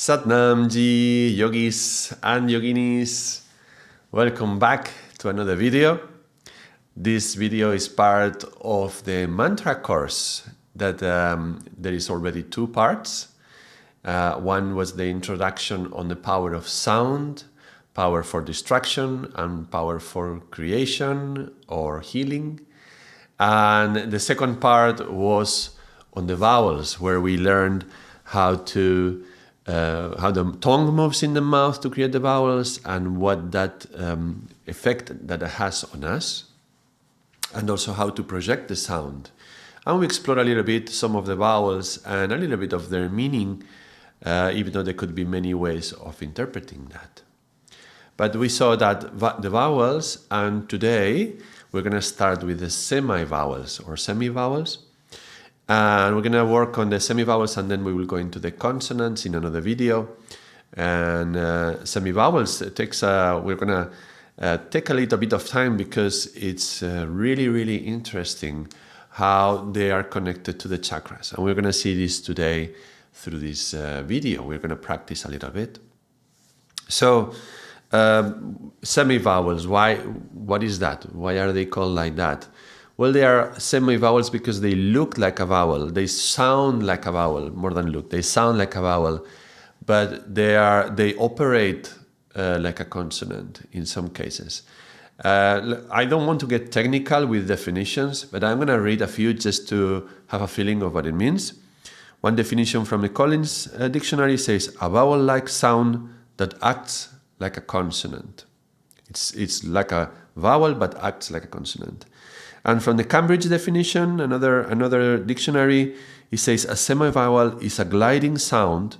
Satnam Ji, yogis and yoginis, welcome back to another video. This video is part of the mantra course that there is already two parts. One was the introduction on the power of sound, power for destruction and power for creation or healing. And the second part was on the vowels, where we learned how the tongue moves in the mouth to create the vowels and what that effect that it has on us, and also how to project the sound. And we explore a little bit some of the vowels and a little bit of their meaning, even though there could be many ways of interpreting that. But we saw that the vowels, and today we're going to start with the semivowels or semivowels. And we're going to work on the semivowels, and then we will go into the consonants in another video. And semivowels we're going to take a little bit of time because it's really, really interesting how they are connected to the chakras. And we're going to see this today through this video. We're going to practice a little bit. So, semivowels, what is that? Why are they called like that? Well, they are semivowels because they look like a vowel. They sound like a vowel, more than look. They sound like a vowel, but they operate like a consonant in some cases. I don't want to get technical with definitions, but I'm going to read a few just to have a feeling of what it means. One definition from the Collins dictionary says, a vowel-like sound that acts like a consonant. It's like a vowel, but acts like a consonant. And from the Cambridge definition, another dictionary, it says a semivowel is a gliding sound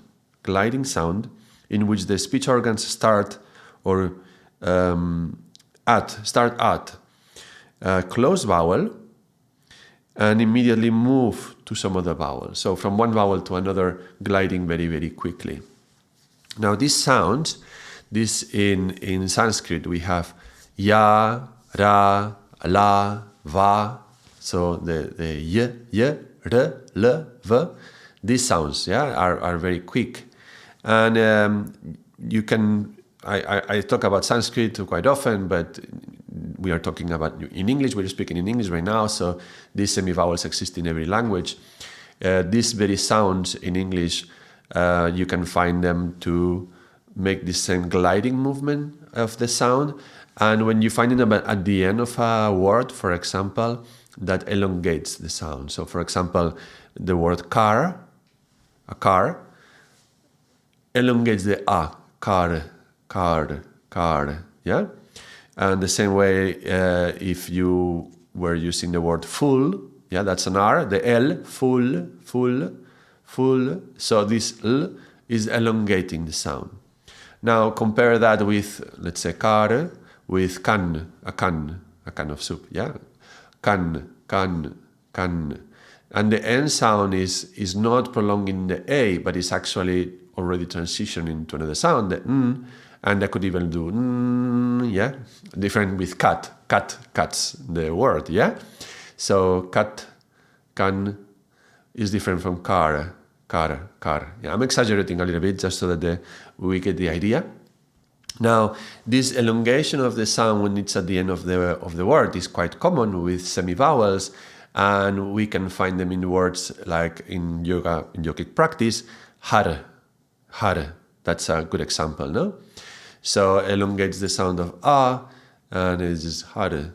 in which the speech organs start at closed vowel and immediately move to some other vowel. So from one vowel to another, gliding very, very quickly. Now these sounds, in Sanskrit, we have ya, ra, la, va, so the y, r, l, v, these sounds, are very quick. And you can, I talk about Sanskrit quite often, but we are talking about in English, we're speaking in English right now, so these semivowels exist in every language. These very sounds in English, you can find them to make the same gliding movement of the sound. And when you find them at the end of a word, for example, that elongates the sound. So, for example, the word car, a car, elongates the a, car, yeah? And the same way, if you were using the word full, yeah, that's an R, the L, full. So this L is elongating the sound. Now compare that with, let's say, car, with can, a can of soup, yeah? Can. And the N sound is not prolonging the A, but it's actually already transitioning to another sound, the N, and I could even do yeah? Different with cuts the word, yeah? So cut, can is different from car. Yeah, I'm exaggerating a little bit just so that we get the idea. Now, this elongation of the sound when it's at the end of the word is quite common with semivowels, and we can find them in words like in yogic practice, har. That's a good example, no? So elongates the sound of a, and it's just har.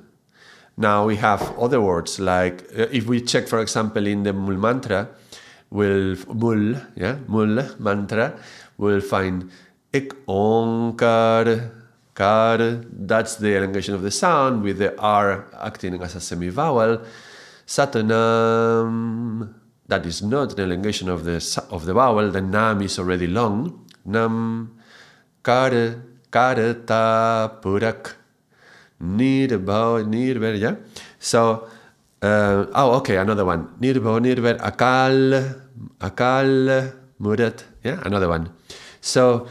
Now we have other words like if we check, for example, in the mul mantra, mul mantra, we'll find ek onkar, kar. That's the elongation of the sound with the R acting as a semivowel. Satanam, that is not an elongation of the vowel. The nam is already long. Nam, kar, karta, purak, nirver, yeah? So, okay, another one. Nirver, akal, murat, yeah? Another one. So,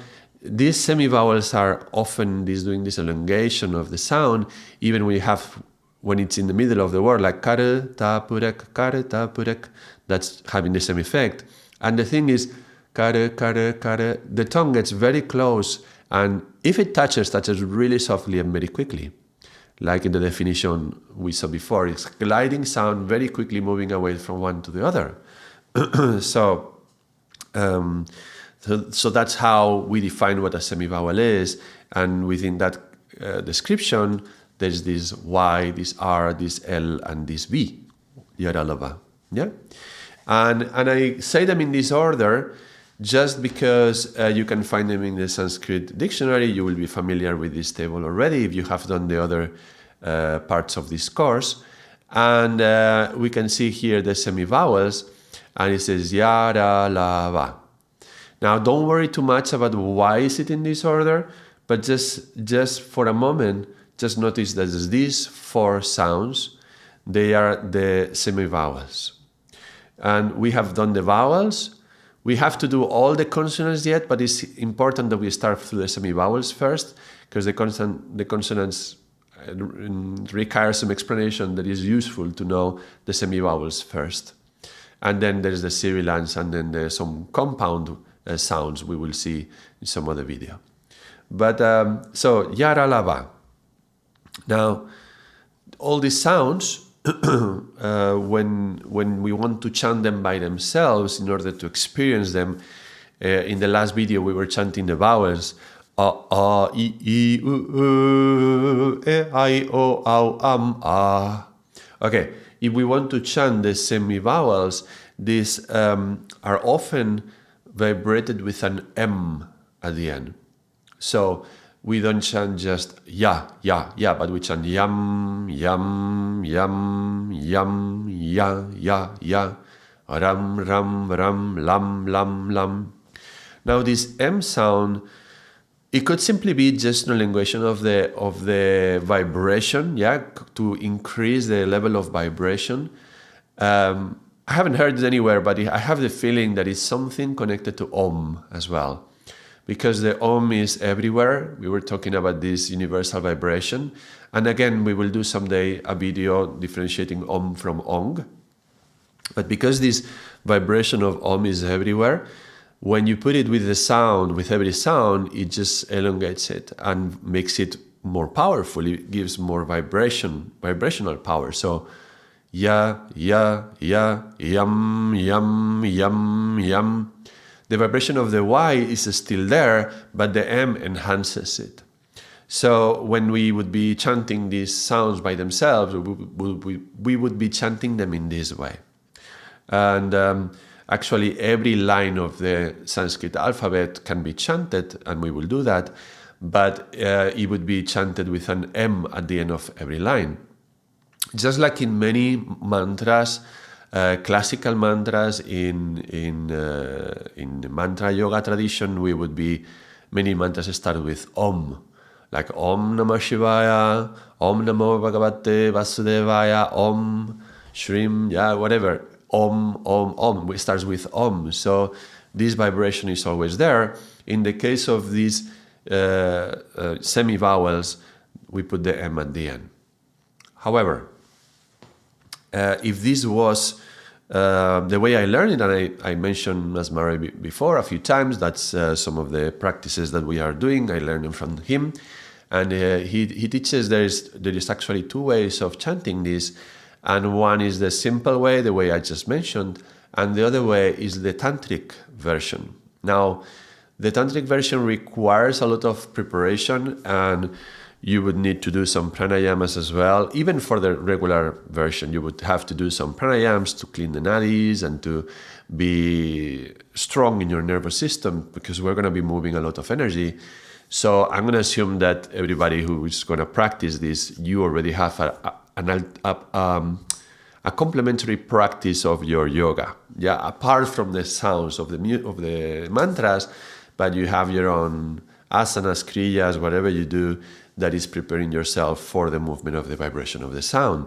these semivowels are often doing this elongation of the sound, even when it's in the middle of the word, like kar, ta, purak, that's having the same effect. And the thing is, kare, kare, kare. The tongue gets very close, and if it touches really softly and very quickly. Like in the definition we saw before, it's gliding sound very quickly moving away from one to the other. So that's how we define what a semivowel is, and within that description, there's this Y, this R, this L, and this V, Yaralava. Yeah, and I say them in this order just because you can find them in the Sanskrit dictionary. You will be familiar with this table already if you have done the other parts of this course. And we can see here the semivowels, and it says Yara Lava. Now, don't worry too much about why is it in this order, but just for a moment, just notice that these 4 sounds, they are the semivowels. And we have done the vowels. We have to do all the consonants yet, but it's important that we start through the semivowels first, because the consonants require some explanation that is useful to know the semivowels first. And then there's the sibilants, and then there's some compound sounds we will see in some other video. But so Yara Lava. Now, all these sounds, when we want to chant them by themselves in order to experience them, in the last video we were chanting the vowels, a, I, u, e, I, o, au, a. Okay, if we want to chant the semivowels, these are often vibrated with an M at the end. So we don't chant just ya, but we chant yam, yam, yam, yam, ya, ram, ram, ram, lam, lam, lam. Now this M sound, it could simply be just an elongation of the vibration, to increase the level of vibration. I haven't heard it anywhere, but I have the feeling that it's something connected to Om as well. Because the Om is everywhere. We were talking about this universal vibration. And again, we will do someday a video differentiating Om from Ong. But because this vibration of Om is everywhere, when you put it with the sound, with every sound, it just elongates it and makes it more powerful. It gives more vibrational power. So, ya, yam, yam, yam, yam. The vibration of the Y is still there, but the M enhances it. So when we would be chanting these sounds by themselves, we would be chanting them in this way. And actually, every line of the Sanskrit alphabet can be chanted, and we will do that, but it would be chanted with an M at the end of every line. Just like in many mantras, classical mantras in the mantra yoga tradition, many mantras start with Om, like Om Namah Shivaya, Om Namo Bhagavate Vasudevaya, Om Shrim, whatever. Om, Om, Om. It starts with Om. So this vibration is always there. In the case of these semivowels, we put the M at the end. However, if this was the way I learned it, and I mentioned Masmari before a few times, that's some of the practices that we are doing. I learned them from him. And he teaches there is actually 2 ways of chanting this. And one is the simple way, the way I just mentioned, and the other way is the tantric version. Now, the tantric version requires a lot of preparation, and you would need to do some pranayamas as well. Even for the regular version, you would have to do some pranayams to clean the nadis and to be strong in your nervous system, because we're going to be moving a lot of energy. So I'm going to assume that everybody who is going to practice this, you already have a complementary practice of your yoga. Apart from the sounds of the mantras, but you have your own asanas, kriyas, whatever you do that is preparing yourself for the movement of the vibration of the sound.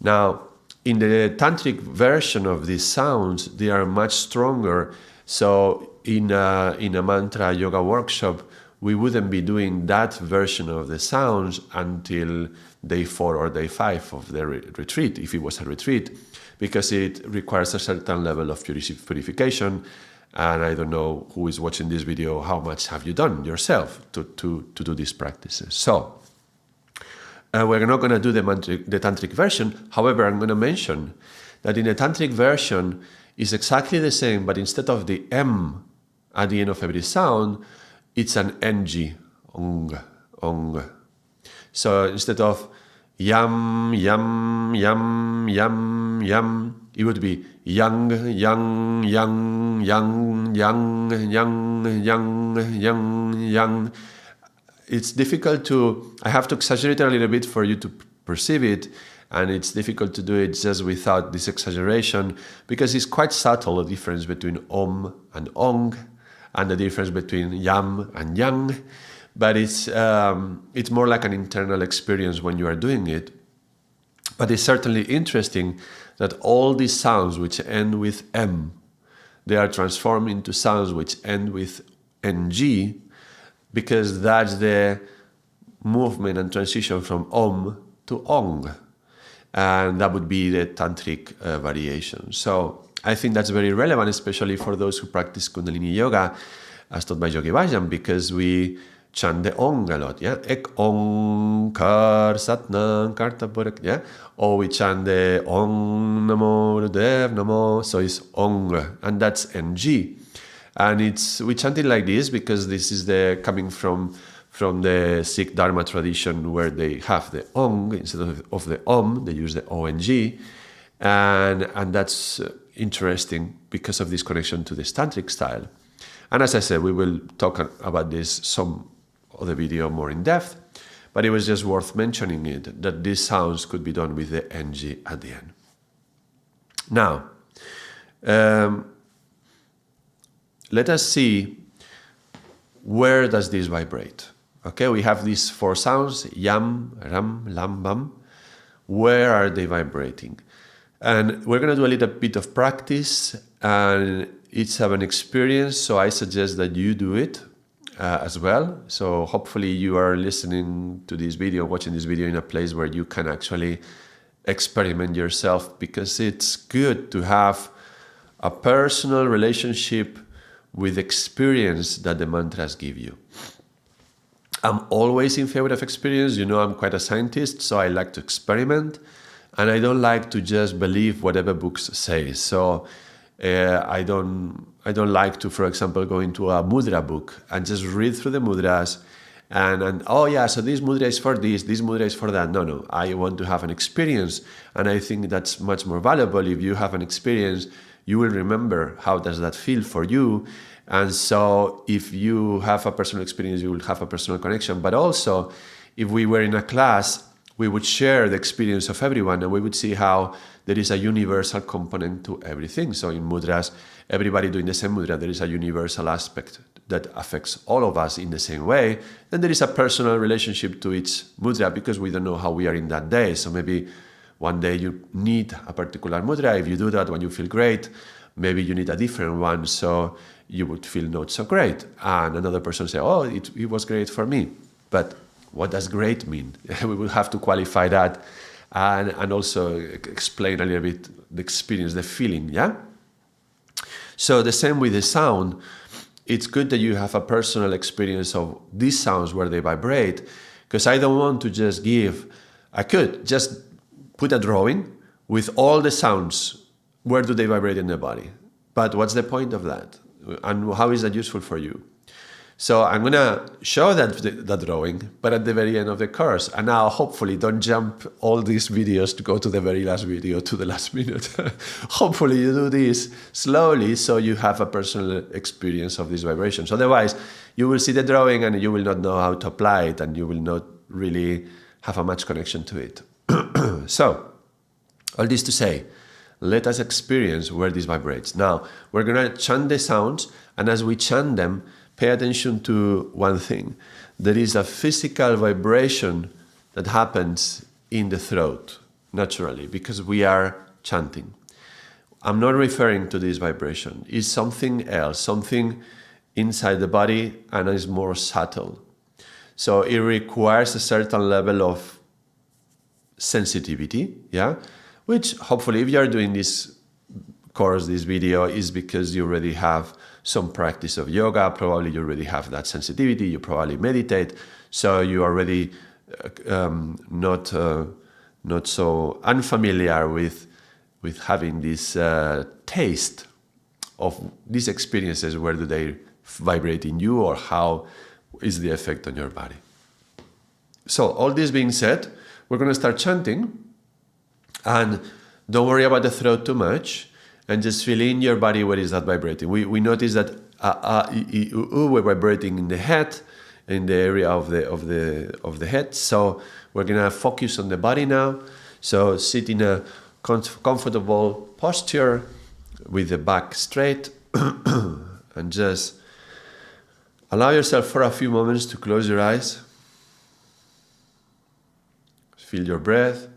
Now, in the tantric version of these sounds, they are much stronger. So in a mantra yoga workshop, we wouldn't be doing that version of the sounds until day 4 or day 5 of the retreat, if it was a retreat, because it requires a certain level of purification, And I don't know who is watching this video, how much have you done yourself to do these practices. So we're not going to do the tantric version. However, I'm going to mention that in the tantric version is exactly the same, but instead of the M at the end of every sound, it's an NG, ong, ong. So instead of yam, yam, yam, yam, yam, it would be yang, yang, yang, yang, yang, yang, yang, yang, yang. It's difficult to, I have to exaggerate a little bit for you to perceive it, and it's difficult to do it just without this exaggeration, because it's quite subtle, the difference between om and ong, and the difference between yam and yang, but it's more like an internal experience when you are doing it. But it's certainly interesting that all these sounds which end with M, they are transformed into sounds which end with NG, because that's the movement and transition from Om to Ong. And that would be the tantric variation. So I think that's very relevant, especially for those who practice Kundalini Yoga, as taught by Yogi Bhajan, because we chant the Ong a lot, yeah? Ek Ong Kar Satnam Karta Purak, yeah? Or we chant the Ong Namo Dev Namo, so it's Ong, and that's NG. And we chant it like this because this is coming from the Sikh Dharma tradition, where they have the Ong instead of the Om, they use the ONG, and that's interesting because of this connection to the tantric style. And as I said, we will talk about this some other video more in depth, but it was just worth mentioning it, that these sounds could be done with the NG at the end. Now, let us see, where does this vibrate? Okay, we have these 4 sounds, yam, ram, lam, bam. Where are they vibrating? And we're going to do a little bit of practice, and it's an experience, so I suggest that you do it as well. So hopefully you are listening to this video, watching this video in a place where you can actually experiment yourself, because it's good to have a personal relationship with experience that the mantras give you. I'm always in favor of experience. You know, I'm quite a scientist, so I like to experiment, and I don't like to just believe whatever books say. So I don't like to, for example, go into a mudra book and just read through the mudras and oh yeah, so this mudra is for this mudra is for that. No, I want to have an experience, and I think that's much more valuable. If you have an experience, you will remember how does that feel for you. And so if you have a personal experience, you will have a personal connection. But also, if we were in a class, we would share the experience of everyone, and we would see how there is a universal component to everything. So in mudras, everybody doing the same mudra, there is a universal aspect that affects all of us in the same way. Then there is a personal relationship to each mudra, because we don't know how we are in that day. So maybe one day you need a particular mudra. If you do that when you feel great, maybe you need a different one, so you would feel not so great. And another person say, oh, it was great for me. But what does great mean? We will have to qualify that and also explain a little bit the experience, the feeling, yeah? So the same with the sound. It's good that you have a personal experience of these sounds where they vibrate, because I don't want to just I could just put a drawing with all the sounds, where do they vibrate in the body? But what's the point of that? And how is that useful for you? So I'm going to show that drawing, but at the very end of the course. And now, hopefully, don't jump all these videos to go to the very last video, to the last minute. Hopefully, you do this slowly so you have a personal experience of these vibrations. Otherwise, you will see the drawing and you will not know how to apply it, and you will not really have a much connection to it. So, all this to say, let us experience where this vibrates. Now, we're going to chant the sounds, and as we chant them, pay attention to one thing. There is a physical vibration that happens in the throat, naturally, because we are chanting. I'm not referring to this vibration. It's something else, something inside the body, and is more subtle. So it requires a certain level of sensitivity, yeah? Which hopefully, if you are doing this course, this video, is because you already have some practice of yoga. Probably you already have that sensitivity. You probably meditate, so you are already not so unfamiliar with having this taste of these experiences. Where do they vibrate in you, or how is the effect on your body? So all this being said, we're going to start chanting, and don't worry about the throat too much, and just feel in your body where is that vibrating. We notice that we're vibrating in the head, in the area of the head. So we're going to focus on the body now. So sit in a comfortable posture with the back straight and just allow yourself for a few moments to close your eyes. Feel your breath.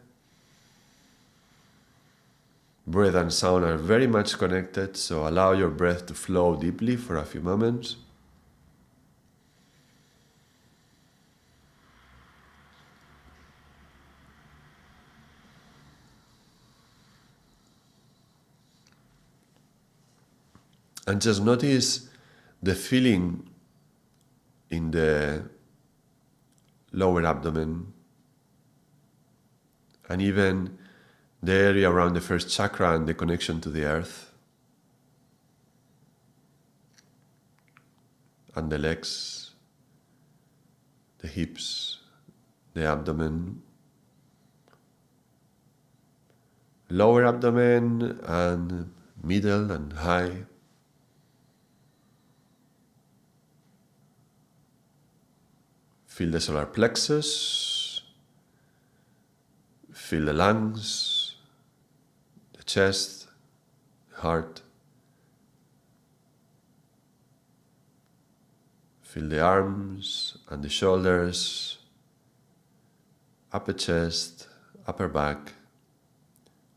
Breath and sound are very much connected, so allow your breath to flow deeply for a few moments. And just notice the feeling in the lower abdomen, and even the area around the first chakra and the connection to the earth, and the legs, the hips, the abdomen, lower abdomen and middle and high. Feel the solar plexus, feel the lungs, the chest, the heart. Feel the arms and the shoulders, upper chest, upper back,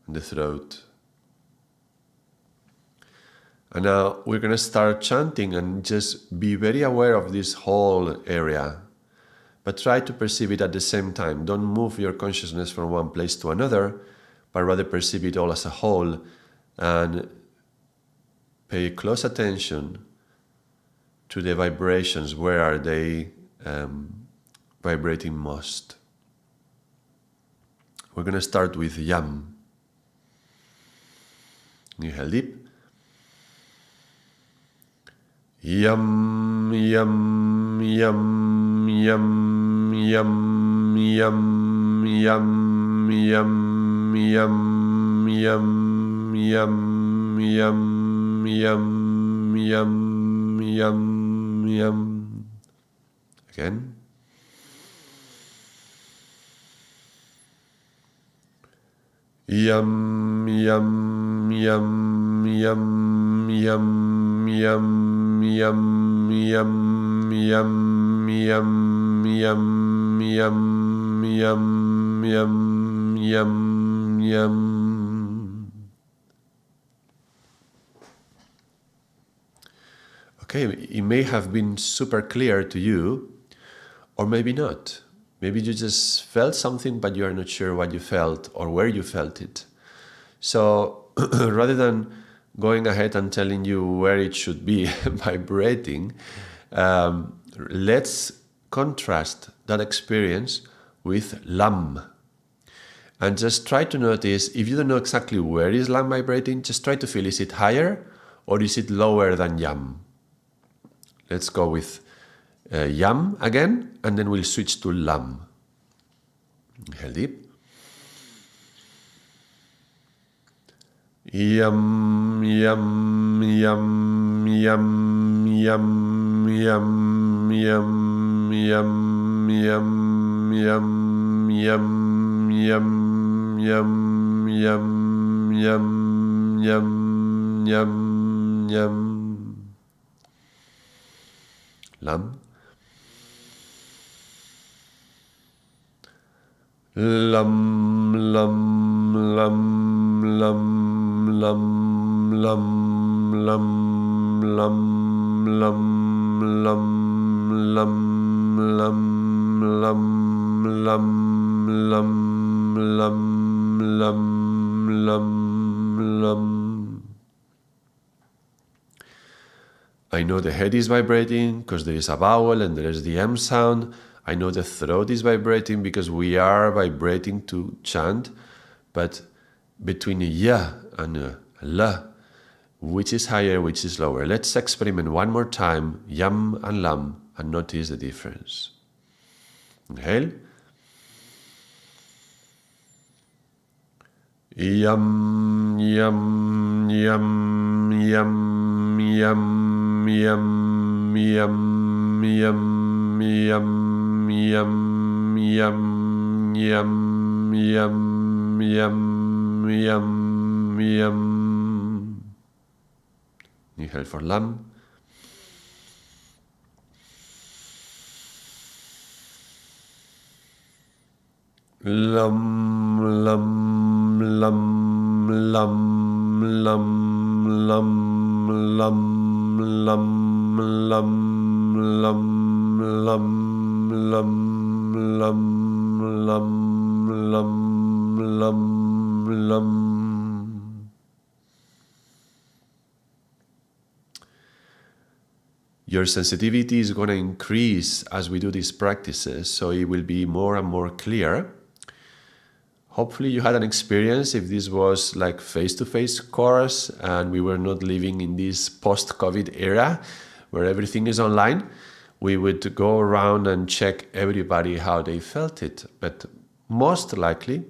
and the throat. And now we're going to start chanting, and just be very aware of this whole area. But try to perceive it at the same time. Don't move your consciousness from one place to another, but rather perceive it all as a whole and pay close attention to the vibrations. Where are they vibrating most? We're going to start with yam. Inhale deep. Yam, yam, yam, yam, yam, yam, yam, yam, yam, yam, yam, yam, yam, yam, yam, yam. Again. Yam, yam, yam, yam, yam, yam, yam, yam, yam, yam, yam, yam, yam, yam, yam, yam. Okay, it may have been super clear to you, or maybe not. Maybe you just felt something, but you are not sure what you felt or where you felt it. So rather than going ahead and telling you where it should be vibrating, let's contrast that experience with lam. And just try to notice, if you don't know exactly where is lam vibrating, just try to feel, is it higher or is it lower than yam? Let's go with yam again, and then we'll switch to lam. Inhale deep. Yam, yam, yam, yam, yam, yam, yam, yam, yam, yam, yam, yam, yam, yam, yam, yam, yam, yam. Lam. Lam, lam, lam, lam, lam, lam, lam, lam, lam, lam, lam, lam, lam, lam, lam, lam, lam, lam. I know the head is vibrating because there is a vowel and there is the M sound. I know the throat is vibrating because we are vibrating to chant. But between a ya and a la, which is higher, which is lower? Let's experiment one more time, yam and lam, and notice the difference. Inhale. Yum, yum, yum, yum, yum, yum, yum, yum, yum, yum, yum, yum, yum, yum, yum, yum. Inhale for lam. Lam, lam, lam, lam, lam, lam, lam, lam, lam, lam, lam, lam, lam, lam, lam, lam. Your sensitivity is going to increase as we do these practices, so it will be more and more clear. Hopefully you had an experience. If this was like face-to-face course and we were not living in this post-COVID era where everything is online, we would go around and check everybody how they felt it. But most likely,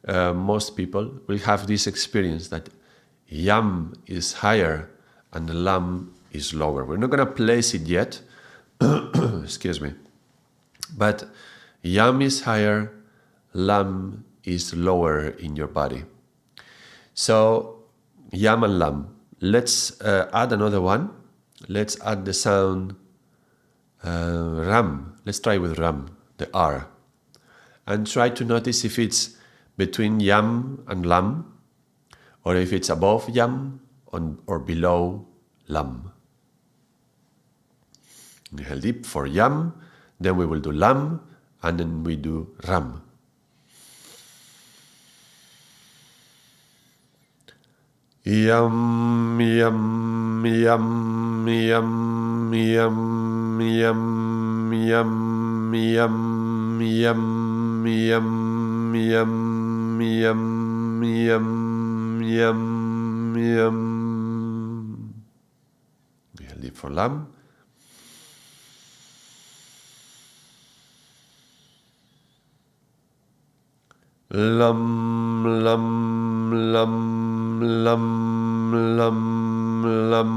most people will have this experience that yam is higher and the lam is lower. We're not going to place it yet, excuse me, but yam is higher, lam is lower in your body. So yam and lam. Let's add another one. Let's add the sound ram. Let's try with ram, the R. And try to notice if it's between yam and lam, or if it's above yam or below lam. Inhale deep for yam, then we will do lam, and then we do ram. Yum, yum, yum, yum, yum, yum, yum, yum, yum, yum, yum, yum, yum, yum, yum. Inhale deep for lam. Lam, lam, lam, lam, lam, lam,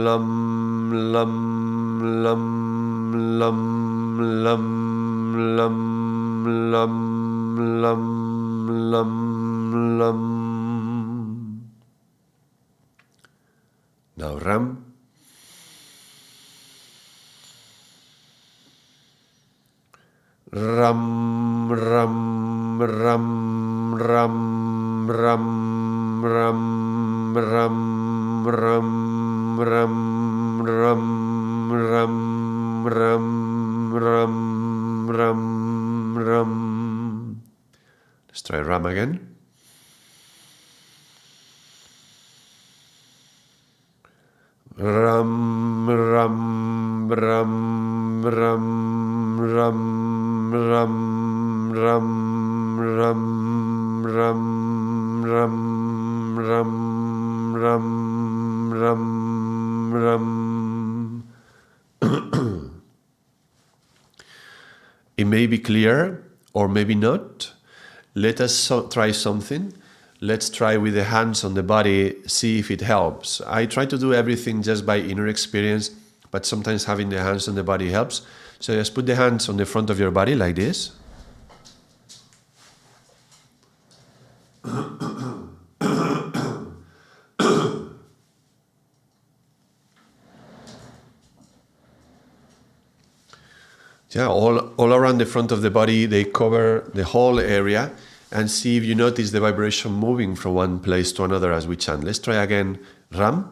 lam, lam, lam, lam, lam, lam, lam, lam, lam. Now ram. Ram, ram, ram, ram, ram, ram, ram, ram, ram, ram, ram, ram, ram, ram, ram. Let's try ram again. Ram, ram, ram, ram, ram, ram, ram, ram, ram, ram, ram, ram, ram, ram. It may be clear or maybe not. Let us try something. Let's try with the hands on the body, see if it helps. I try to do everything just by inner experience, but sometimes having the hands on the body helps. So just put the hands on the front of your body like this. Yeah, all around the front of the body, they cover the whole area. And see if you notice the vibration moving from one place to another as we chant. Let's try again. Ram.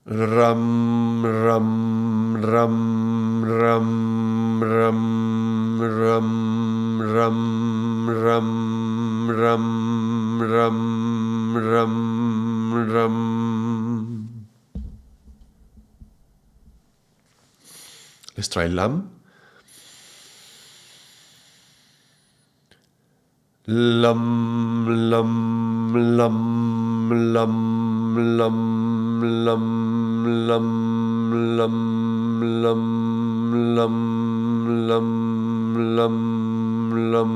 Ram, ram, ram, ram, ram, ram, ram, ram, ram, ram, ram, ram, Let's try Lam. Lam, lam, lam, lam, lam, lam, lam, lam, lam, lam, lam, lam, lam,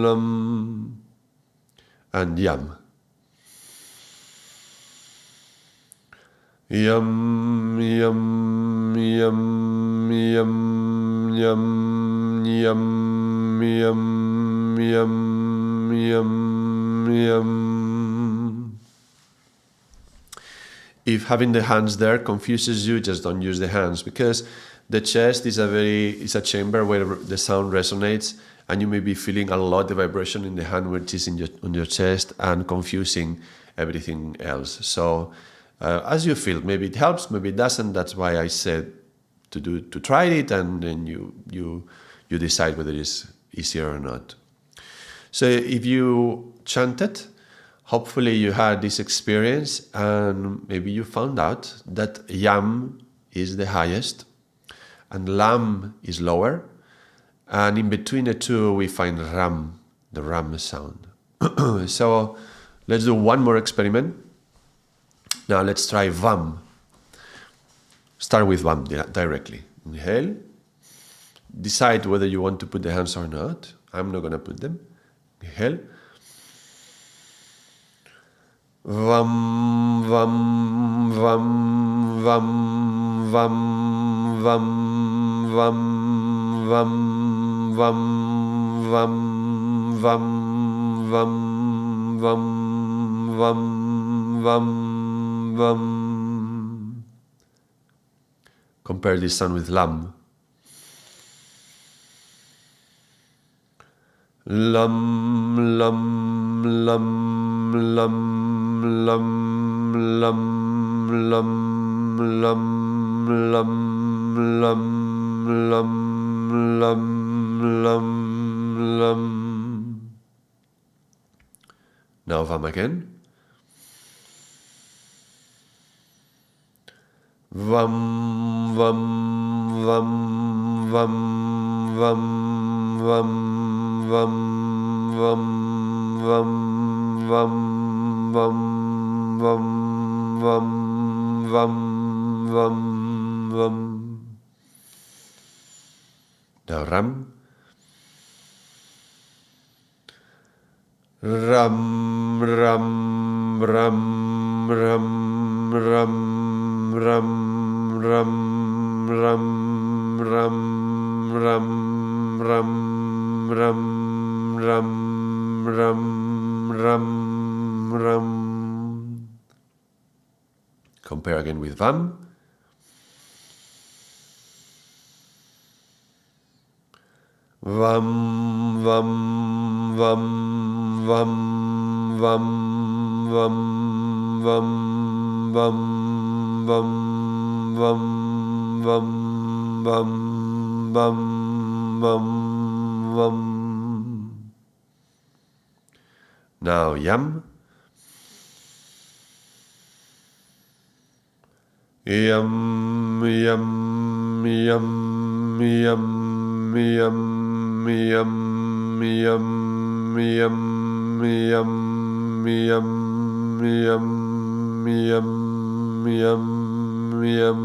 lam. And Yam. Yum, yum, yum, yum, yum, yum, yum, yum, yum, yum. If having the hands there confuses you, just don't use the hands, because the chest is a chamber where the sound resonates, and you may be feeling a lot the vibration in the hand which is on your chest and confusing everything else. So as you feel, maybe it helps, maybe it doesn't. That's why I said to try it, and then you decide whether it's easier or not. So if you chanted, hopefully you had this experience, and maybe you found out that Yam is the highest and Lam is lower, and in between the two we find Ram, the Ram sound. So let's do one more experiment. Now let's try Vam. Start with Vam directly. Inhale. Decide whether you want to put the hands or not. I'm not going to put them. Inhale. Vam, vam, vam, vam, vam, vam, vam, vam, vam, vam, vam, vam, vam, vam, vam, vam. Compare this sound with Lam. Lam, lam, lam, lam, lam, lam, lam, lam, lam, lam, lam, lam, lam, lam. Now Vam again. Vam, vam, vam, vam, vam, vam, vam, vam, vam, vam, vam, vam, vam, vam, vam. Now Ram. Ram, ram, ram, ram, ram, ram, ram, ram, ram, ram, ram, ram, ram, ram, ram, ram. Compare again with Vam. Vam, vam, vam, vam, vam, vam, vam, vam, vam, vam, vam, vam, vam, vam, vam. Now Yam. Yam, yam, yam, yam, yam, yam, yam, yam, yam, yam, yam, yam, yam, yam.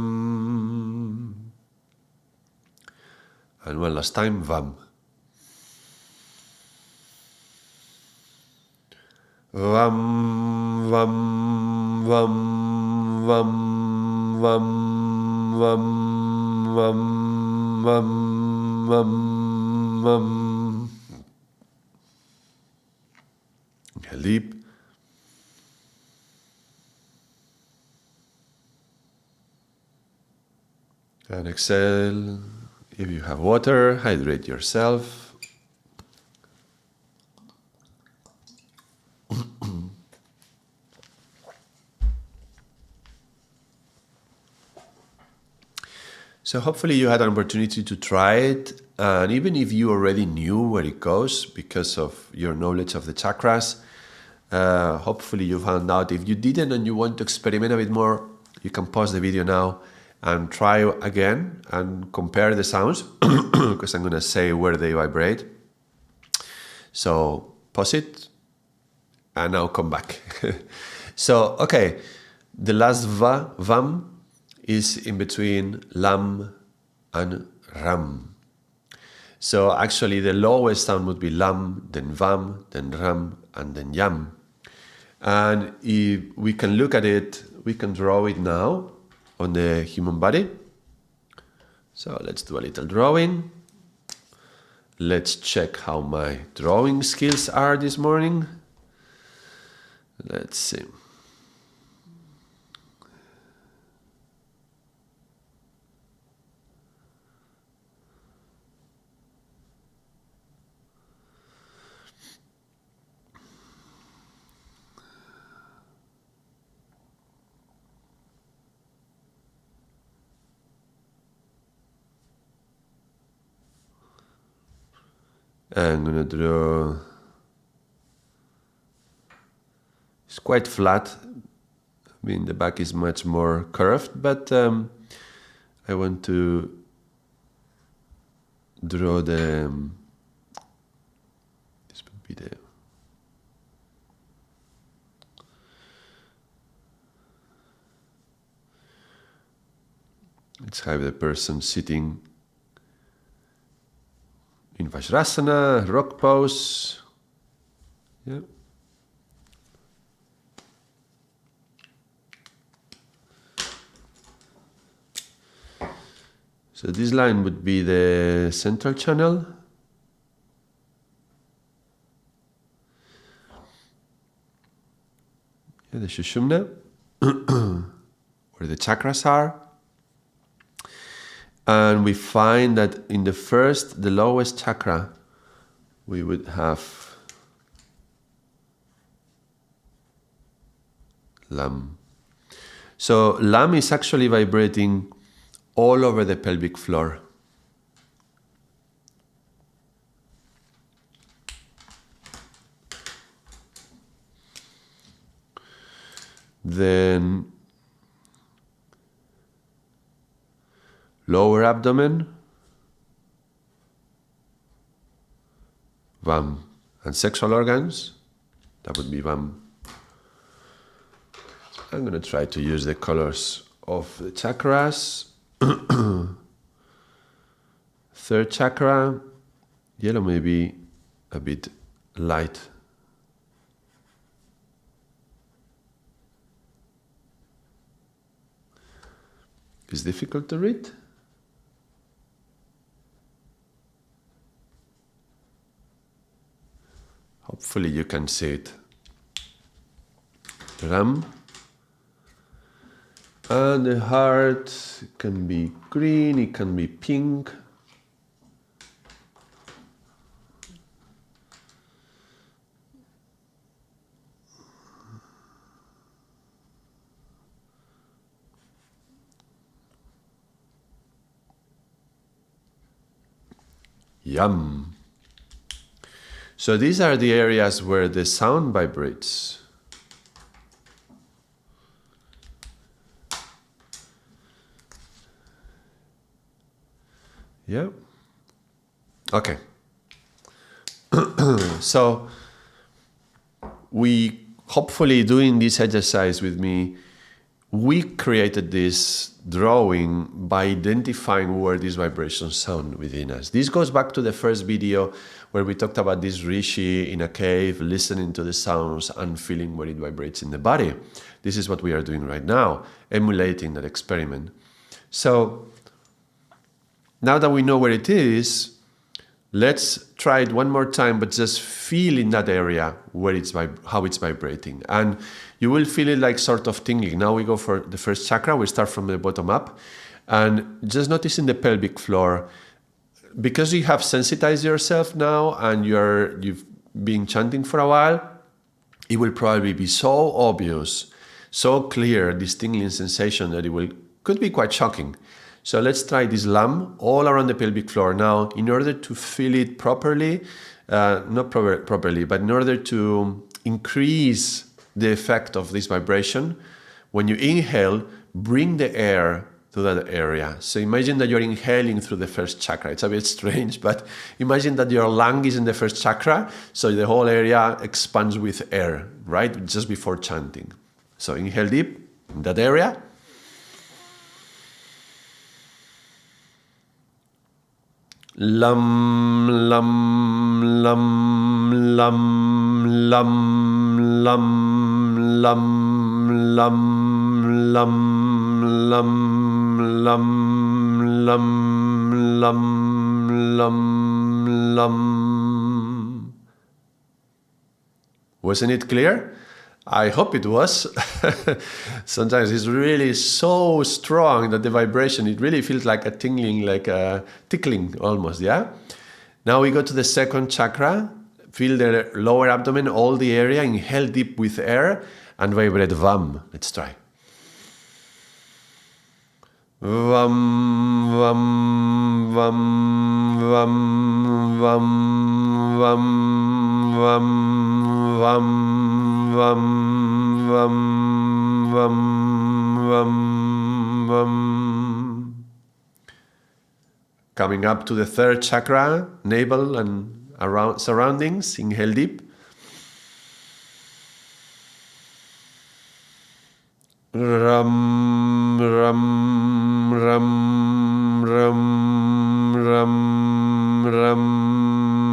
And one last time, Vam. Vam, vam, vam, vam. Vam, vam, vam, vam, vam, vam. Inhale deep. And exhale. If you have water, hydrate yourself. So hopefully you had an opportunity to try it, and even if you already knew where it goes because of your knowledge of the chakras, hopefully you found out. If you didn't and you want to experiment a bit more, you can pause the video now and try again and compare the sounds because I'm going to say where they vibrate. So pause it and now come back. So, okay, the last vam is in between lam and ram. So actually the lowest sound would be lam, then vam, then ram, and then yam. And if we can look at it, we can draw it now on the human body. So let's do a little drawing. Let's check how my drawing skills are this morning. Let's see. I'm gonna draw. It's quite flat. I mean, the back is much more curved, but I want to draw the. This would be the. Let's have the person sitting in Vajrasana, rock pose. Yeah. So this line would be the central channel. Yeah, the Shushumna, where the chakras are. And we find that in the first, the lowest chakra, we would have Lam. So Lam is actually vibrating all over the pelvic floor. Then lower abdomen, Vam. And sexual organs, that would be Vam. I'm going to try to use the colors of the chakras. Third chakra, yellow may be a bit light. It's difficult to read. Hopefully you can see it. Ram. And the heart can be green, it can be pink. Yum. So these are the areas where the sound vibrates. Yeah. Okay. So we hopefully doing this exercise with me, we created this drawing by identifying where these vibrations sound within us. This goes back to the first video where we talked about this rishi in a cave, listening to the sounds and feeling where it vibrates in the body. This is what we are doing right now, emulating that experiment. So now that we know where it is, let's try it one more time, but just feel in that area where it's how it's vibrating. And you will feel it like sort of tingling. Now we go for the first chakra. We start from the bottom up. And just noticing the pelvic floor. Because you have sensitized yourself now and you've been chanting for a while, it will probably be so obvious, so clear, this tingling sensation that could be quite shocking. So let's try this Lam all around the pelvic floor. Now, in order to feel it properly, not properly, but in order to increase the effect of this vibration, when you inhale, bring the air to that area. So imagine that you're inhaling through the first chakra. It's a bit strange, but imagine that your lung is in the first chakra, so the whole area expands with air, right? Just before chanting. So inhale deep in that area. Lam, lam, lam, lam, lam, lam, lam, lam, lam, lam, lam, lam, lam, lam. Wasn't it clear? I hope it was. Sometimes it's really so strong that the vibration, it really feels like a tingling, like a tickling almost, yeah? Now we go to the second chakra. Feel the lower abdomen, all the area. Inhale deep with air and vibrate Vam. Let's try. Vam, vam, vam, vam, vam, vam, vam, vam, vam, vam, vam, vam, vam. Coming up to the third chakra, navel and around surroundings. Inhale deep. Ram, ram, ram, ram, ram, ram,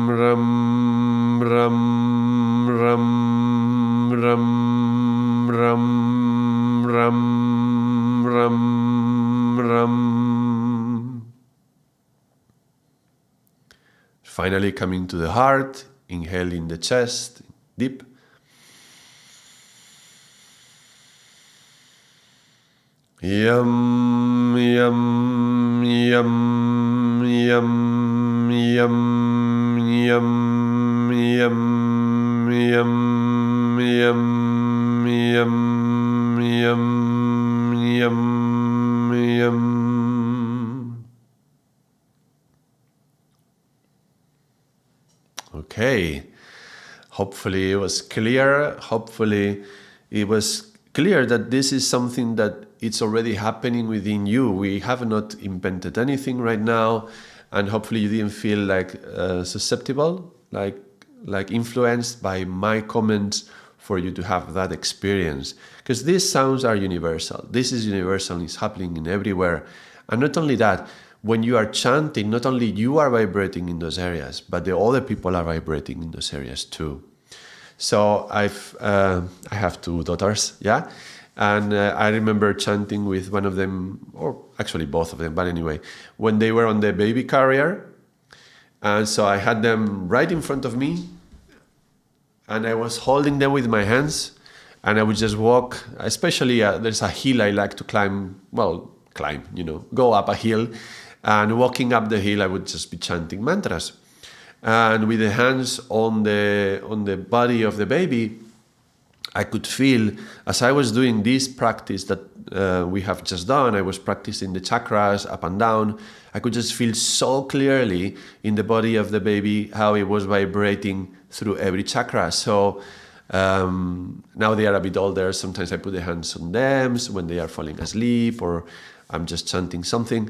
ram, ram, ram, ram, ram, ram, ram, ram. Finally coming to the heart, inhale in the chest, deep. Yum, yum, yum, yum, yum, yum, yum, yum, yum, yum, yum, yum, yum. Okay. Hopefully it was clear. Hopefully it was clear that this is something that it's already happening within you. We have not invented anything right now, and hopefully you didn't feel like susceptible, like influenced by my comments for you to have that experience. Because these sounds are universal. This is universal. It's happening in everywhere. And not only that, when you are chanting, not only you are vibrating in those areas, but the other people are vibrating in those areas too. So I have two daughters, yeah? And I remember chanting with one of them, or actually both of them, but anyway, when they were on the baby carrier. And so I had them right in front of me, and I was holding them with my hands, and I would just walk, especially there's a hill I like to climb, go up a hill, and walking up the hill, I would just be chanting mantras. And with the hands on the body of the baby, I could feel, as I was doing this practice that we have just done, I was practicing the chakras up and down, I could just feel so clearly in the body of the baby how it was vibrating through every chakra. So now they are a bit older, sometimes I put the hands on them when they are falling asleep, or I'm just chanting something,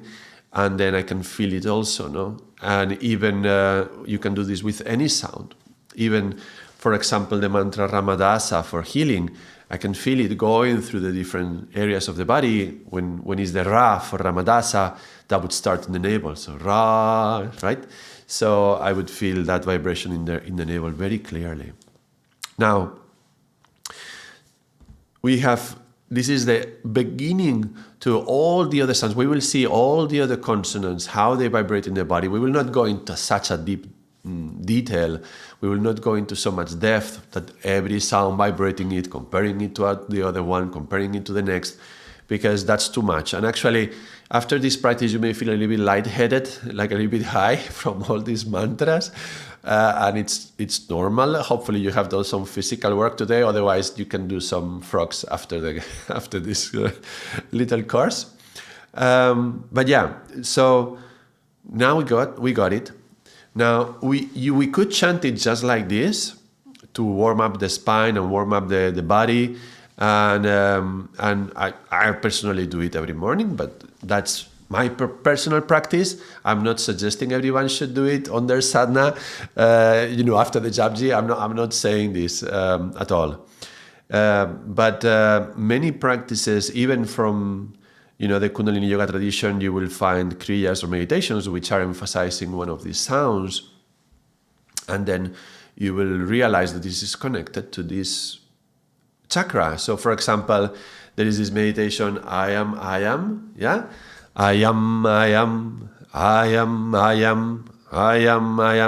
and then I can feel it also, no? And even you can do this with any sound. Even, for example, the mantra Ramadasa for healing, I can feel it going through the different areas of the body. When it's the Ra for Ramadasa, that would start in the navel. So Ra, right? So I would feel that vibration in the navel very clearly. Now, this is the beginning to all the other sounds. We will see all the other consonants, how they vibrate in the body. We will not go into such a deep detail. We will not go into so much depth that every sound vibrating it, comparing it to the other one, comparing it to the next, because that's too much. And actually, after this practice, you may feel a little bit lightheaded, like a little bit high from all these mantras. And it's normal. Hopefully you have done some physical work today. Otherwise, you can do some frogs after this little course. But yeah, so now we got it. Now we could chant it just like this to warm up the spine and warm up the body. And I personally do it every morning, but That's my personal practice. I'm not suggesting everyone should do it on their sadhana, after the Japji. I'm not saying this at all. But many practices, even from the Kundalini Yoga tradition, you will find kriyas or meditations which are emphasizing one of these sounds, and then you will realize that this is connected to this chakra. So, for example, there is this meditation, I am, yeah? I am.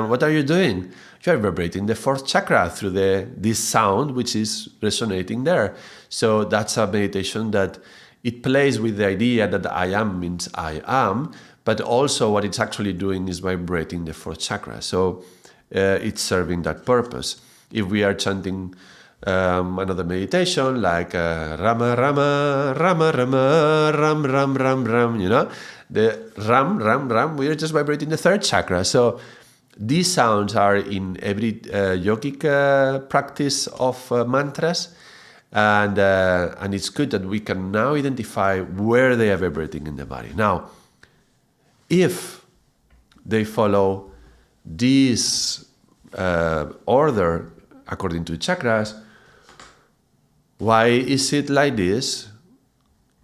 What are you doing? You are vibrating the fourth chakra through this sound, which is resonating there. So that's a meditation that it plays with the idea that I am means I am, but also what it's actually doing is vibrating the fourth chakra. So it's serving that purpose. If we are chanting another meditation like Rama Rama Rama Rama Ram Ram Ram Ram, the Ram Ram Ram, we are just vibrating the third chakra. So these sounds are in every yogic practice of mantras, and it's good that we can now identify where they are vibrating in the body. Now, if they follow this order according to chakras, why is it like this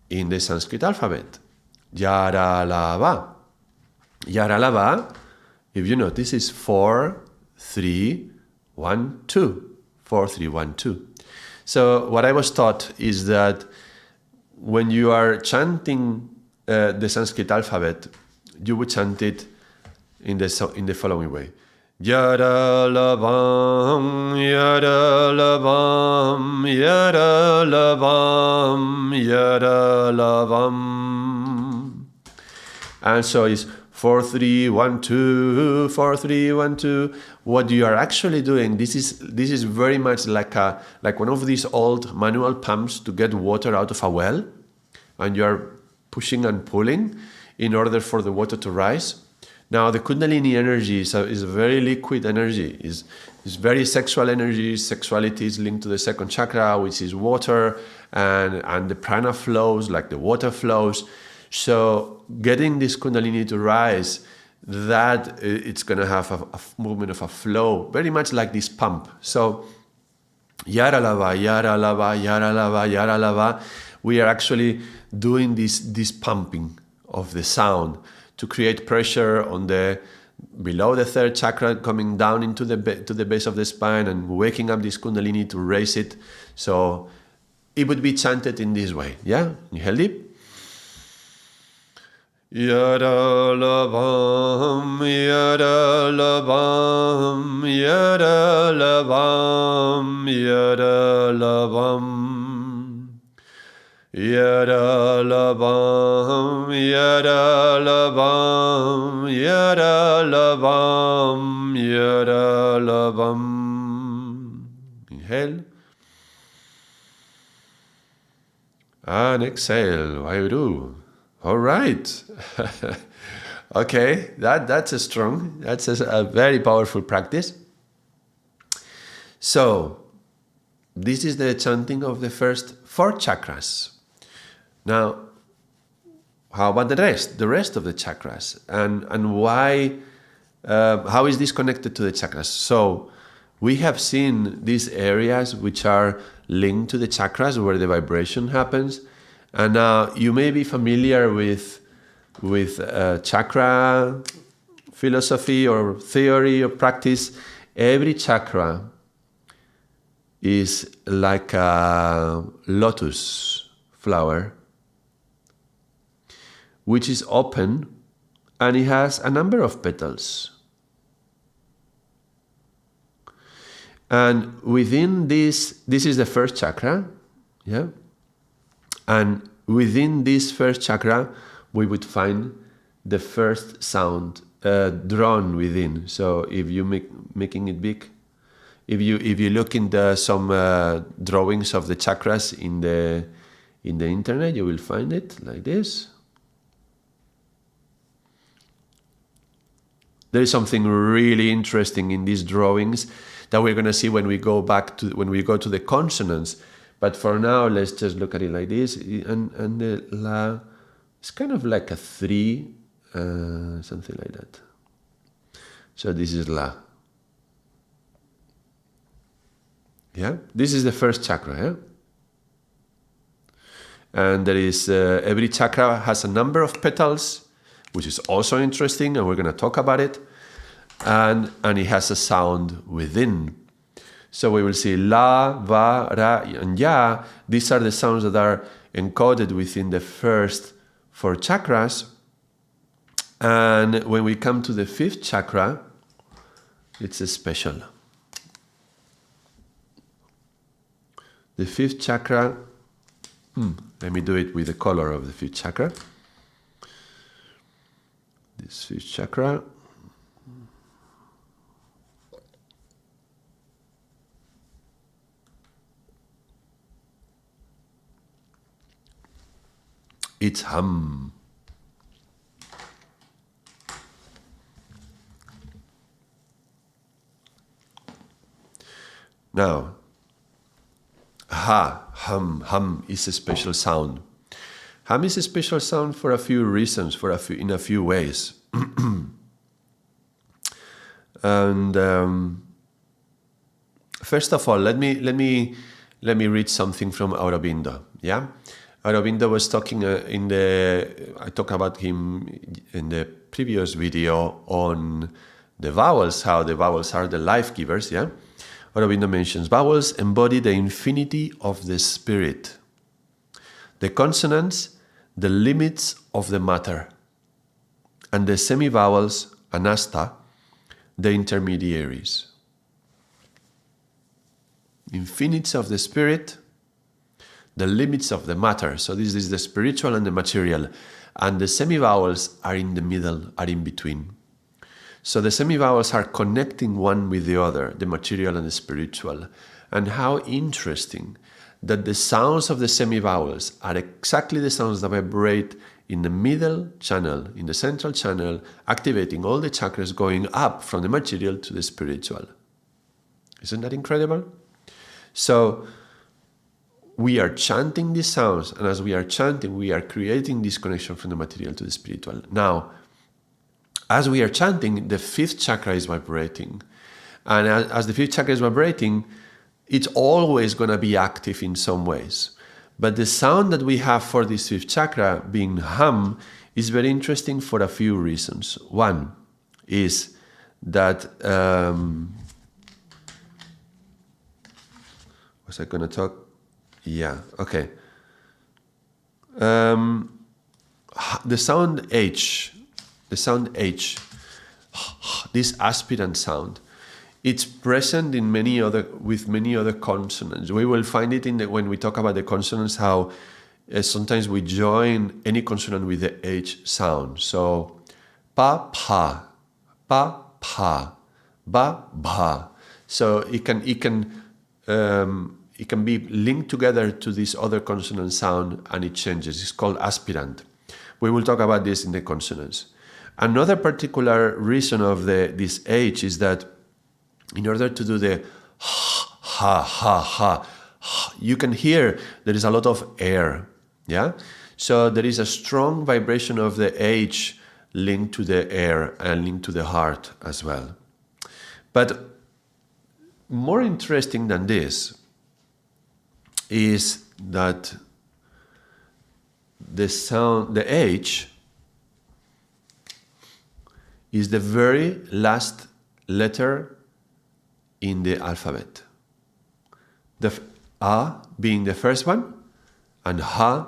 in the Sanskrit alphabet? Yaralava. Yaralava, if you notice, is 4, 3, 1, 2. 4, 3, 1, 2. So what I was taught is that when you are chanting the Sanskrit alphabet, you would chant it in the following way. Yaralavam, yaralavam, yaralavam, yaralavam. And so it's 4, 3, 1, 2, 4, 3, 1, 2. What you are actually doing, this is very much like one of these old manual pumps to get water out of a well, and you are pushing and pulling in order for the water to rise. Now, the Kundalini energy is a very liquid energy, is very sexual energy. Sexuality is linked to the second chakra, which is water, and the prana flows like the water flows. So getting this Kundalini to rise, that it's going to have a movement of a flow, very much like this pump. So Yaralava, Yaralava, Yaralava, Yaralava, we are actually doing this pumping of the sound to create pressure on below the third chakra, coming down into to the base of the spine and waking up this Kundalini to raise it. So it would be chanted in this way. Yeah? Inhale deep. Yaralavam, Yaralavam, Yaralavam, Yaralavam. Yaralavam, Yaralavam, Yaralavam, Yaralavam. Inhale. And exhale. Vayuru. All right. Okay, that's a very powerful practice. So, this is the chanting of the first 4 chakras. Now, how about the rest of the chakras, and why? How is this connected to the chakras? So, we have seen these areas which are linked to the chakras where the vibration happens, and now you may be familiar with chakra philosophy or theory or practice. Every chakra is like a lotus flower, which is open, and it has a number of petals. And within this is the first chakra, yeah? And within this first chakra, we would find the first sound drawn within. So if you making it big, if you look in some drawings of the chakras in the internet, you will find it like this. There is something really interesting in these drawings that we're going to see when we go to the consonants. But for now, let's just look at it like this. And the la, It's kind of like a 3, something like that. So this is La. Yeah, this is the first chakra, yeah? And there is, every chakra has a number of petals, which is also interesting, and we're going to talk about it. And it has a sound within. So we will see La, Va, Ra, and Ya. These are the sounds that are encoded within the first 4 chakras. And when we come to the 5th chakra, it's special. The 5th chakra, let me do it with the color of the 5th chakra. This 5th chakra. It's hum. Now, ha, hum is a special sound. Hum is a special sound for a few reasons, in a few ways. And first of all, let me read something from Aurobindo. Yeah, Aurobindo was talking I talked about him in the previous video on the vowels, how the vowels are the life givers. Yeah, Aurobindo mentions vowels embody the infinity of the spirit. The consonants, the limits of the matter, and the semivowels, anasta, the intermediaries. Infinities of the spirit, the limits of the matter. So this is the spiritual and the material. And the semivowels are in the middle, are in between. So the semivowels are connecting one with the other, the material and the spiritual. And how interesting that the sounds of the semivowels are exactly the sounds that vibrate in the middle channel, in the central channel, activating all the chakras going up from the material to the spiritual. Isn't that incredible? So we are chanting these sounds, and as we are chanting, we are creating this connection from the material to the spiritual. Now, as we are chanting, the 5th chakra is vibrating. And as the 5th chakra is vibrating, it's always going to be active in some ways. But the sound that we have for this 5th chakra, being hum, is very interesting for a few reasons. One is that... was I going to talk? Yeah, okay. The sound H, this aspirant sound, it's present in with many other consonants. We will find it when we talk about the consonants, how sometimes we join any consonant with the H sound. So, pa, pa, ba, ba. So it can be linked together to this other consonant sound, and it changes. It's called aspirant. We will talk about this in the consonants. Another particular reason of this H is that in order to do the ha, you can hear there is a lot of air. Yeah? So there is a strong vibration of the H linked to the air and linked to the heart as well. But more interesting than this is that the sound, the H, is the very last letter in the alphabet. The A being the first one, and Ha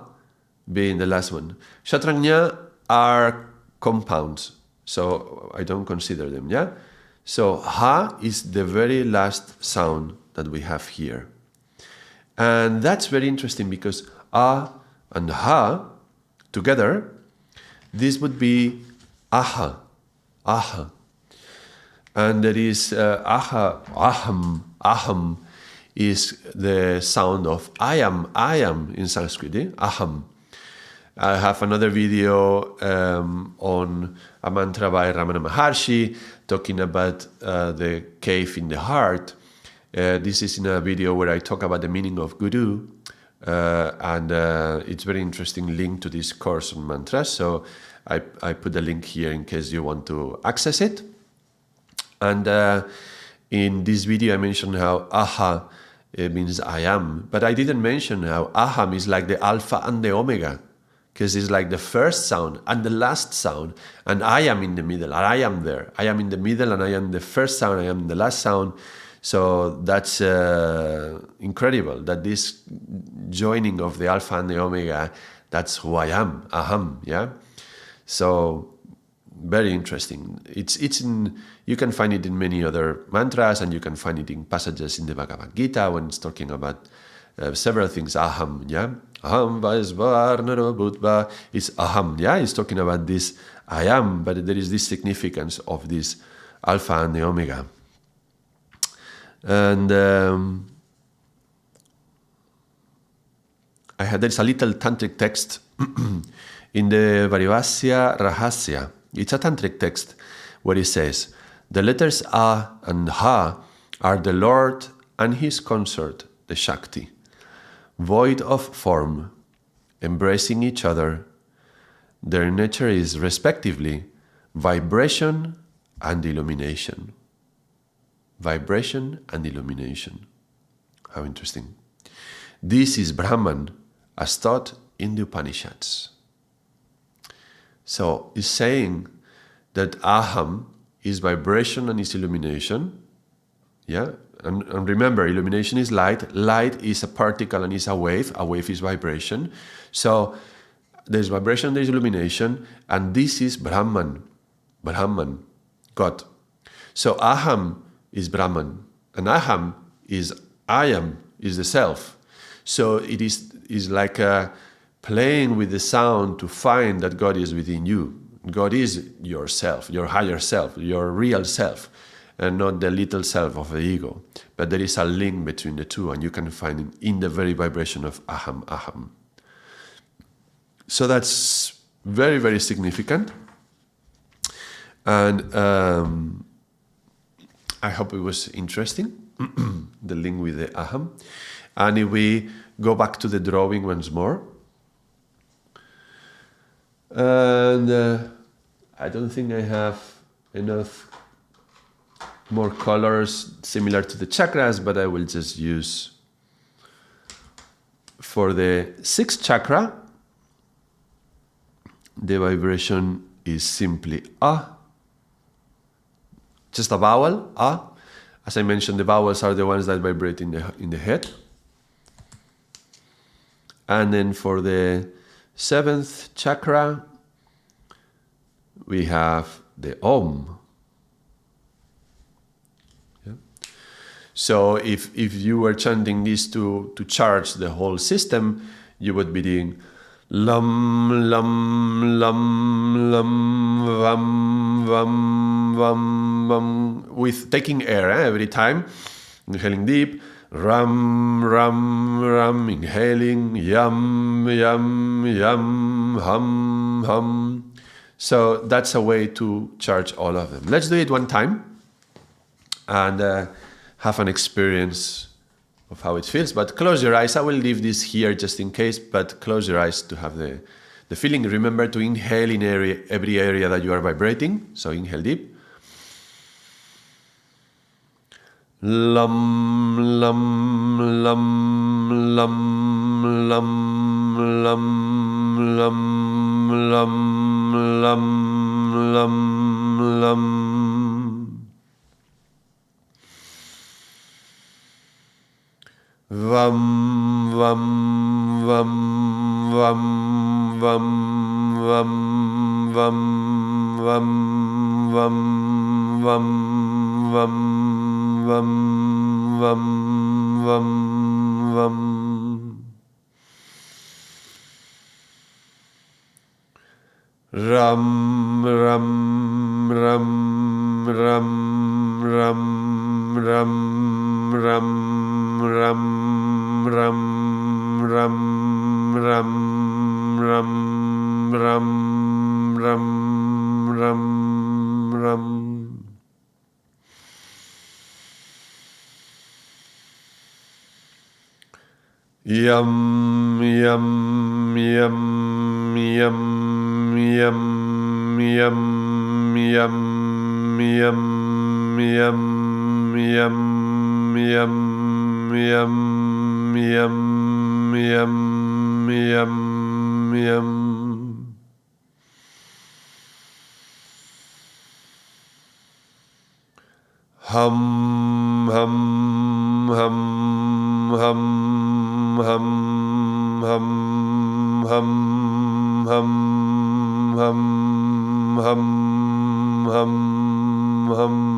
being the last one. Shatrangnya are compounds, so I don't consider them, yeah? So Ha is the very last sound that we have here. And that's very interesting because A and Ha together, this would be Aha, Aha. And there is Aha, Aham is the sound of I am in Sanskrit, Aham. I have another video on a mantra by Ramana Maharshi talking about the cave in the heart. This is in a video where I talk about the meaning of guru. and it's very interesting link to this course on mantras. So I put the link here in case you want to access it. And in this video, I mentioned how aha means I am, but I didn't mention how aham is like the alpha and the omega, because it's like the first sound and the last sound, and I am in the middle, and I am there. I am in the middle, and I am the first sound, I am the last sound. So that's incredible that this joining of the alpha and the omega, that's who I am, aham, yeah? So very interesting. It's in, you can find it in many other mantras, and you can find it in passages in the Bhagavad Gita when it's talking about several things. Aham, yeah? Aham vaisvarnaro bhutva is aham, yeah? It's talking about this I am, but there is this significance of this alpha and the omega. And there's a little tantric text in the Varivasya Rahasya. It's a tantric text where it says, the letters A and Ha are the Lord and his consort, the Shakti, void of form, embracing each other. Their nature is, respectively, vibration and illumination. Vibration and illumination. How interesting. This is Brahman, as taught in the Upanishads. So it's saying that aham is vibration and is illumination. Yeah? And remember, illumination is light. Light is a particle and is a wave. A wave is vibration. So there's vibration, there's illumination, and this is Brahman. Brahman, God. So aham is Brahman, and aham is I am, is the self. So it is like playing with the sound to find that God is within you. God is yourself, your higher self, your real self, and not the little self of the ego. But there is a link between the two, and you can find it in the very vibration of aham, aham. So that's very, very significant. And I hope it was interesting, the link with the aham. And if we go back to the drawing once more, and I don't think I have enough more colors similar to the chakras, but I will just use, for the sixth chakra, the vibration is simply A, just a vowel, A. As I mentioned, the vowels are the ones that vibrate in the head. And then for the seventh chakra, we have the Om. Yeah. So if you were chanting this to charge the whole system, you would be doing Lam, lam, lam, lam, vam, vam, vam, vam, with taking air every time, inhaling deep, ram, ram, ram, inhaling, yam, yam, yam, hum, hum. So that's a way to charge all of them. Let's do it one time and have an experience of how it feels, but close your eyes. I will leave this here just in case, but close your eyes to have the feeling. Remember to inhale in every area that you are vibrating. So inhale deep. Lam, lam, lam, lam, lam, lam, lam, lam, lam, lam, lam. Vam, vam, vam, vam, vam, vam, vam, vam, vam, vam, vam, vam, vam, vam, vam. Ram, ram, ram, ram, ram, ram, ram, ram, ram, ram, ram, ram, ram, ram, ram, ram. Yum, yum, yum, yum, yum, yum, yum, yum, yum, yum, yum, yum, yum, yum, yum, yum. Hum, hum, hum, hum, hum, hum, hum, hum, hum, hum, hum, hum.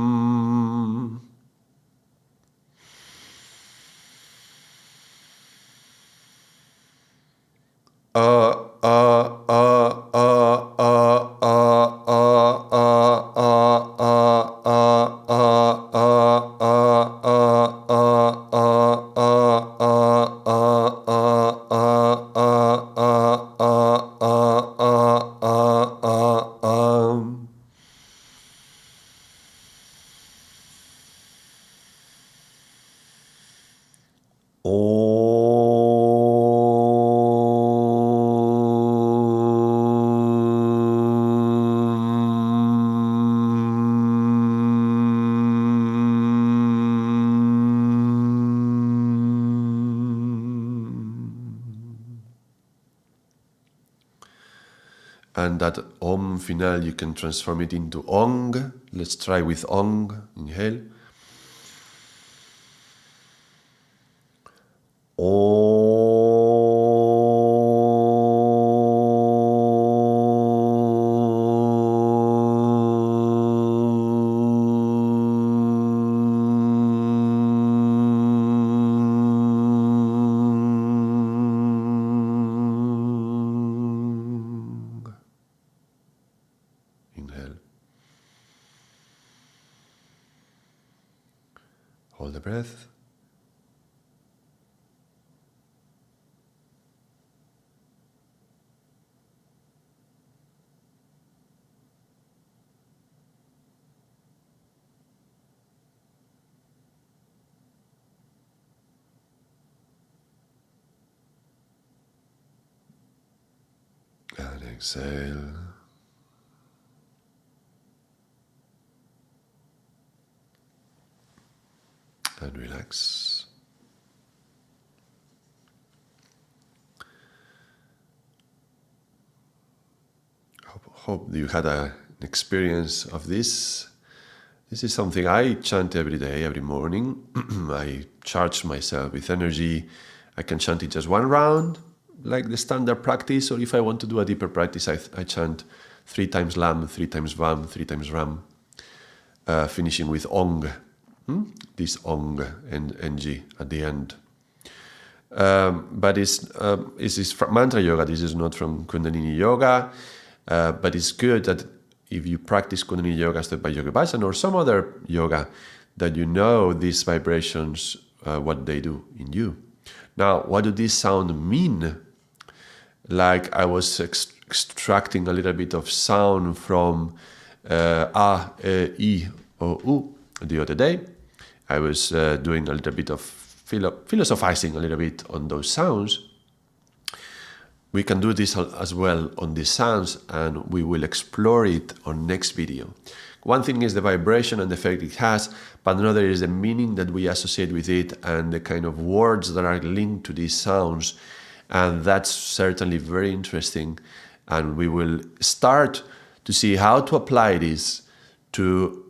And that Om final, you can transform it into Ong. Let's try with Ong. Inhale. Inhale. Hold the breath. And exhale. And relax. Hope you had an experience of this. This is something I chant every day, every morning. I charge myself with energy. I can chant it just one round, like the standard practice, or if I want to do a deeper practice, I chant 3 times Lam, 3 times Vam, 3 times Ram, finishing with Ong. This Ong and NG at the end. But it's mantra yoga. This is not from Kundalini yoga. But it's good that if you practice Kundalini yoga, step by yoga Bhajan, or some other yoga, that you know these vibrations, what they do in you. Now, what do these sound mean? Like I was extracting a little bit of sound from A, E, O, U the other day. I was doing a little bit of philosophizing a little bit on those sounds. We can do this as well on these sounds, and we will explore it on next video. One thing is the vibration and the effect it has, but another is the meaning that we associate with it and the kind of words that are linked to these sounds. And that's certainly very interesting. And we will start to see how to apply this to,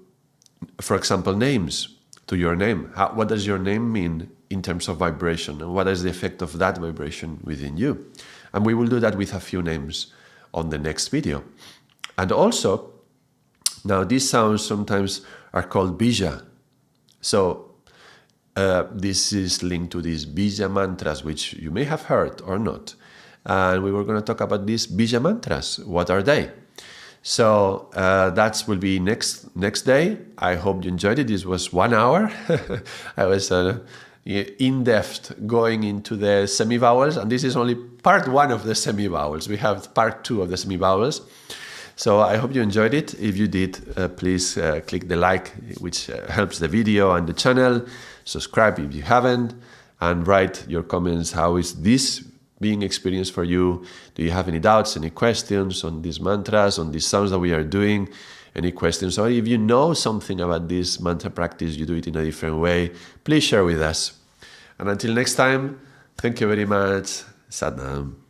for example, names, to your name. What does your name mean in terms of vibration? And what is the effect of that vibration within you? And we will do that with a few names on the next video. And also, now these sounds sometimes are called bija. So this is linked to these bija mantras, which you may have heard or not. And we were going to talk about these bija mantras. What are they? So that will be next day. I hope you enjoyed it. This was 1 hour. I was in-depth going into the semivowels, and this is only part 1 of the semivowels. We have part 2 of the semivowels. So I hope you enjoyed it. If you did, please click the like, which helps the video and the channel. Subscribe if you haven't. and write your comments. How is this being experienced for you? Do you have any doubts, any questions on these mantras, on these sounds that we are doing? Any questions? Or if you know something about this mantra practice, you do it in a different way, please share with us. And until next time, thank you very much. Sat Nam.